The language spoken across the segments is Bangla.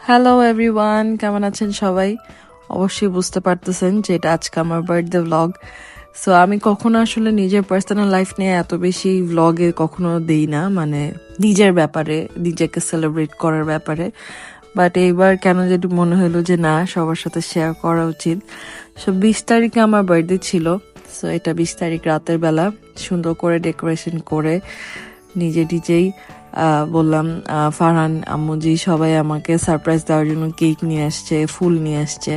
হ্যালো এভরিওয়ান, কেমন আছেন সবাই? অবশ্যই বুঝতে পারতেছেন যে এটা আজকে আমার বার্থডে ব্লগ। সো আমি কখনো আসলে নিজের পার্সোনাল লাইফ নিয়ে এত বেশি ব্লগে কখনো দেই না, মানে নিজের ব্যাপারে, নিজেকে সেলিব্রেট করার ব্যাপারে। বাট এইবার কেন যেটি মনে হলো যে না, সবার সাথে শেয়ার করা উচিত। সো 20 তারিখে আমার বার্থডে ছিল। সো এটা 20 তারিখ রাতের বেলা সুন্দর করে ডেকোরেশন করে নিজেই বললাম, ফারহান, আম্মুজি সবাই আমাকে সারপ্রাইজ দেওয়ার জন্য কেক নিয়ে আসছে, ফুল নিয়ে আসছে।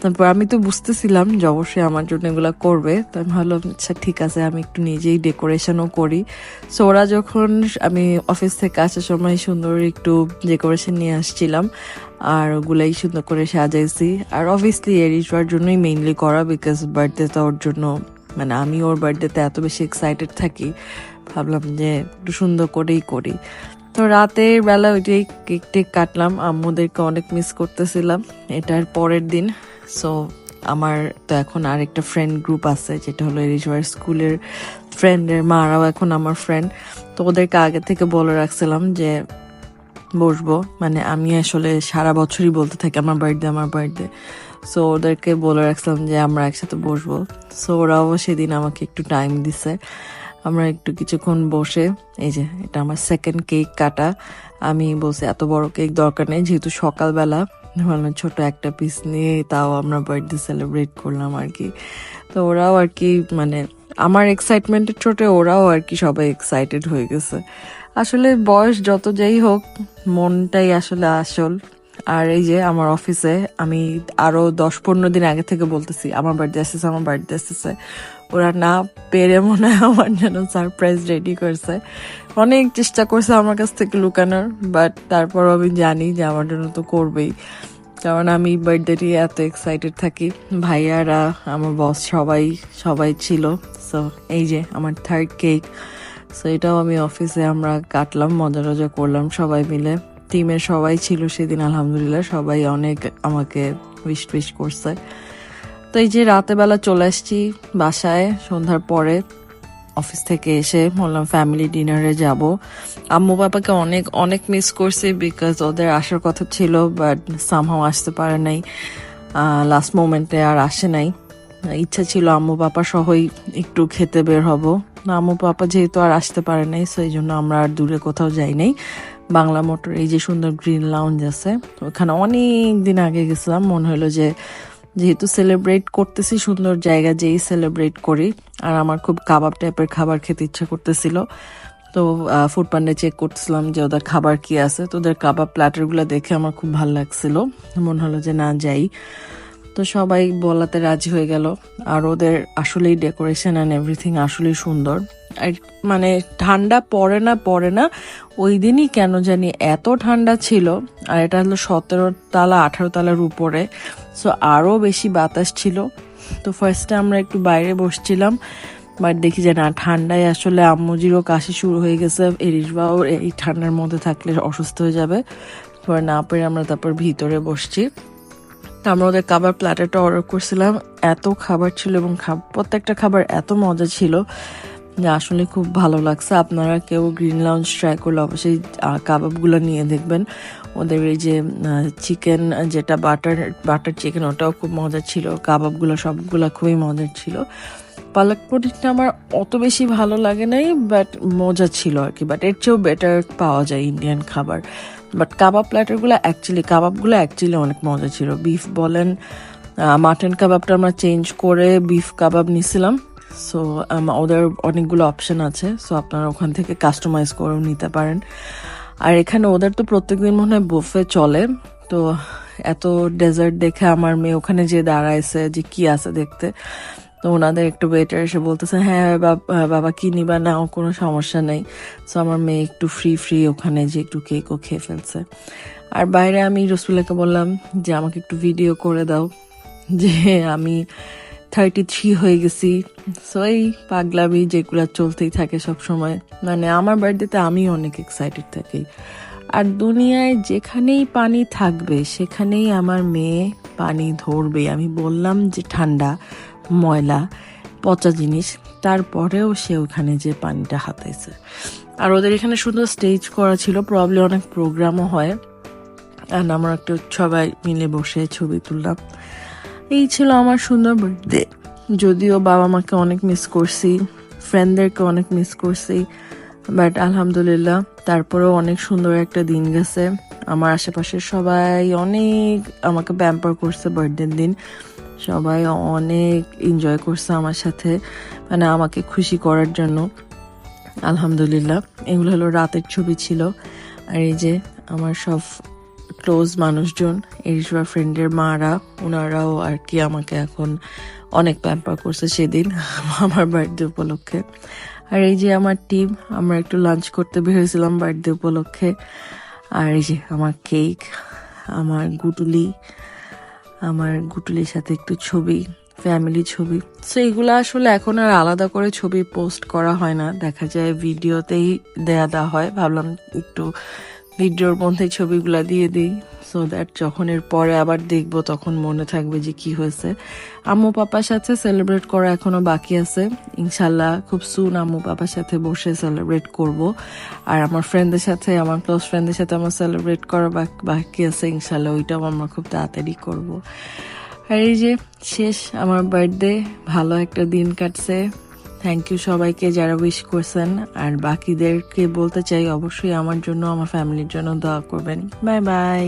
তারপর আমি তো বুঝতেছিলাম যে অবশ্যই আমার জন্য এগুলো করবে, তো আমি ভাবলাম আচ্ছা ঠিক আছে, আমি একটু নিজেই ডেকোরেশনও করি। সো ওরা যখন আমি অফিস থেকে আসার সময় সুন্দর একটু ডেকোরেশন নিয়ে আসছিলাম, আর ওগুলাই সুন্দর করে সাজাইছি। আর অবভিয়াসলি এরিশবার জন্যই মেইনলি করা, বিকজ বার্থডেটা ওর জন্য, মানে আমি ওর বার্থডেতে এত বেশি এক্সাইটেড থাকি, ভাবলাম যে একটু সুন্দর করেই করি। তো রাতের বেলা ওইটাই কেক টেক কাটলাম, আম্মুদেরকে অনেক মিস করতেছিলাম। এটার পরের দিন, সো আমার তো এখন আরেকটা ফ্রেন্ড গ্রুপ আছে, যেটা হলো এরিশবার স্কুলের ফ্রেন্ডের মারাও এখন আমার ফ্রেন্ড। তো ওদেরকে আগে থেকে বলে রাখছিলাম যে বসবো, মানে আমি আসলে সারা বছরই বলতে থাকি আমার বার্থডে। সো ওদেরকে বলে রাখছিলাম যে আমরা একসাথে বসবো। সো ওরাও সেদিন আমাকে একটু টাইম দিছে, আমরা একটু কিছুক্ষণ বসে, এই যে এটা আমার সেকেন্ড কেক কাটা। আমি বলছি এত বড় কেক দরকার নেই, যেহেতু সকালবেলা মানে ছোট একটা পিস নিয়ে তাও আমরা বার্থডে সেলিব্রেট করলাম আর কি। তো ওরাও আর কি, মানে আমার এক্সাইটমেন্টের ছোটে ওরাও আর কি সবাই এক্সাইটেড হয়ে গেছে। আসলে বয়স যত যাই হোক, মনটাই আসলে আসল। আর এই যে আমার অফিসে আমি আরো 10-15 দিন আগে থেকে বলতেছি আমার বার্থডে আসতেছে। ওরা না পেরে মনে হয় আমার জন্য সারপ্রাইজ রেডি করছে। অনেক চেষ্টা করছে আমার কাছ থেকে লুকানোর, বাট তারপর আমি জানি যে আমার জন্য তো করবেই, কারণ আমি বার্থডে নিয়ে এত এক্সাইটেড থাকি। ভাইয়ারা, আমার বস, সবাই ছিল। সো এই যে আমার থার্ড কেক। সো এটাও আমি অফিসে আমরা কাটলাম, মজা করলাম সবাই মিলে। টিমের সবাই ছিল সেদিন, আলহামদুলিল্লাহ সবাই অনেক আমাকে উইশ করছে। তো এই যে রাতে বেলা চলে আসছি বাসায় সন্ধ্যার পরে, অফিস থেকে এসে বললাম ফ্যামিলি ডিনারে যাব। আম্মু বাবাকে অনেক অনেক মিস করছি, বিকজ ওদের আসার কথা ছিল, বাট সামহাও আসতে পারে নাই, লাস্ট মোমেন্টে আর আসে নাই। ইচ্ছা ছিল আম্মু বাবা সহই একটু খেতে বের হব, আম্মু পাপা যেহেতু আর আসতে পারে নাই, সো এই জন্য আমরা আর দূরে কোথাও যাই নাই। বাংলা মোটর এই যে সুন্দর গ্রিন লাউঞ্জ আছে, ওখানে অনেক দিন আগে গেছিলাম, মনে হলো যে যেহেতু সেলিব্রেট করতেছি সুন্দর জায়গা যেই সেলিব্রেট করি। আর আমার খুব কাবাব টাইপের খাবার খেতে ইচ্ছা করতেছিল, তো ফুড পান্ডে চেক করতেছিলাম যে ওদের খাবার কি আছে। তো ওদের কাবাব প্ল্যাটারগুলো দেখে আমার খুব ভালো লাগছিল, মনে হলো যে না যাই। তো সবাই বলাতে রাজি হয়ে গেল। আর ওদের আসলেই ডেকোরেশন অ্যান্ড এভরিথিং আসলেই সুন্দর। আর মানে ঠান্ডা পড়ে না ওই দিনই কেন জানি এত ঠান্ডা ছিল। আর এটা হলো 17 তলা 18 তলার উপরে, সো আরও বেশি বাতাস ছিল। তো ফার্স্টে আমরা একটু বাইরে বসছিলাম, বাট দেখি যে না, ঠান্ডায় আসলে আম্মুজিরও কাশি শুরু হয়ে গেছে, এরিশবাও এই ঠান্ডার মধ্যে থাকলে অসুস্থ হয়ে যাবে। পরে না পেরে আমরা তারপর ভিতরে বসছি। আমরা ওদের খাবার প্ল্যাটারটা অর্ডার করছিলাম, এত খাবার ছিল এবং প্রত্যেকটা খাবার এত মজা ছিল যে আসলে খুব ভালো লাগছে। আপনারা কেউ গ্রিন লাউঞ্জ ট্রাই করলে অবশ্যই কাবাবগুলো নিয়ে দেখবেন। ওদের এই যে চিকেন, যেটা বাটার চিকেন, ওটাও খুব মজা ছিল। কাবাবগুলো সবগুলো খুবই মজার ছিল। পালক পনিরটা আমার অত বেশি ভালো লাগে নাই, বাট মজা ছিল আর কি। বাট এর চেয়েও বেটার পাওয়া যায় ইন্ডিয়ান খাবার। বাট কাবাবগুলো অ্যাকচুয়ালি অনেক মজা ছিল। বিফ বলেন, মাটন কাবাবটা আমরা চেঞ্জ করে বিফ কাবাব নিছিলাম। সো ওদের অনেকগুলো অপশন আছে, সো আপনারা ওখান থেকে কাস্টমাইজ করেও নিতে পারেন। আর এখানে ওদের তো প্রত্যেকদিন মনে হয় বুফে চলে। তো এত ডেজার্ট দেখে আমার মেয়ে ওখানে যে দাঁড়াইছে যে কি আছে দেখতে। তো ওনাদের একটু ওয়েটার এসে বলতেছে হ্যাঁ বাবা কি নিবা, নাও, কোনো সমস্যা নেই। সো আমার মেয়ে একটু ফ্রি ওখানে যে একটু কেকও খেয়ে ফেলছে। আর বাইরে আমি রসুলাকে বললাম যে আমাকে একটু ভিডিও করে দাও, যে আমি 33 হয়ে গেছি। সো এই পাগলামি যেগুলো চলতেই থাকে সব সময়, মানে আমার বার্থডেতে আমি অনেক এক্সাইটেড থাকি। আর দুনিয়ায় যেখানেই পানি থাকবে সেখানেই আমার মেয়ে পানি ধরবে। আমি বললাম যে ঠান্ডা, ময়লা, পচা জিনিস, তারপরেও সে ওখানে যে পানিটা হাতাইছে। আর ওদের এখানে সুন্দর স্টেজ করা ছিল, প্রবলি অনেক প্রোগ্রামও হয়। অ্যান্ড আমরা একটু সবাই মিলে বসে ছবি তুললাম। এই ছিল আমার সুন্দর বার্থডে। যদিও বাবা মাকে অনেক মিস করছি, ফ্রেন্ডদেরকে অনেক মিস করছি, বাট আলহামদুলিল্লাহ তারপরেও অনেক সুন্দর একটা দিন গেছে। আমার আশেপাশের সবাই অনেক আমাকে প্যাম্পার করছে বার্থডের দিন, সবাই অনেক এনজয় করছে আমার সাথে, মানে আমাকে খুশি করার জন্য। আলহামদুলিল্লাহ। এগুলো হলো রাতের ছবি ছিল। আর এই যে আমার সব ক্লোজ মানুষজন, এরিশবা ফ্রেন্ডের মারা, ওনারাও আর কি আমাকে এখন অনেক প্যাম্পার করছে সেদিন আমার বার্থডে উপলক্ষে। আর এই যে আমার টিম, আমরা একটু লাঞ্চ করতে বের হয়েছিলাম বার্থডে উপলক্ষে। আর এই যে আমার কেক, আমার গুটুলির সাথে একটু ছবি, ফ্যামিলি ছবি। সো এগুলো আসলে এখন আর আলাদা করে ছবি পোস্ট করা হয় না, দেখা যায় ভিডিওতেই দেওয়া হয়। ভাবলাম একটু ভিডিওর মধ্যে ছবিগুলা দিয়ে দিই, সো দ্যাট যখন এর পরে আবার দেখবো তখন মনে থাকবে যে কি হয়েছে। আম্মু পাপার সাথে সেলিব্রেট করা এখনো বাকি আছে, ইনশাল্লাহ খুব সুন আম্মু পাপার সাথে বসে সেলিব্রেট করব। আর আমার ফ্রেন্ডদের সাথে, আমার ক্লোজ ফ্রেন্ডদের সাথে আমার সেলিব্রেট করা বাকি আছে, ইনশাল্লাহ ওইটাও আমরা খুব তাড়াতাড়ি করব। আর এই যে শেষ আমার বার্থডে, ভালো একটা দিন কাটছে। থ্যাংক ইউ সবাইকে যারা উইশ করছেন, আর বাকিদেরকে বলতে চাই অবশ্যই আমার জন্য, আমার ফ্যামিলির জন্য দোয়া করবেন। Bye bye.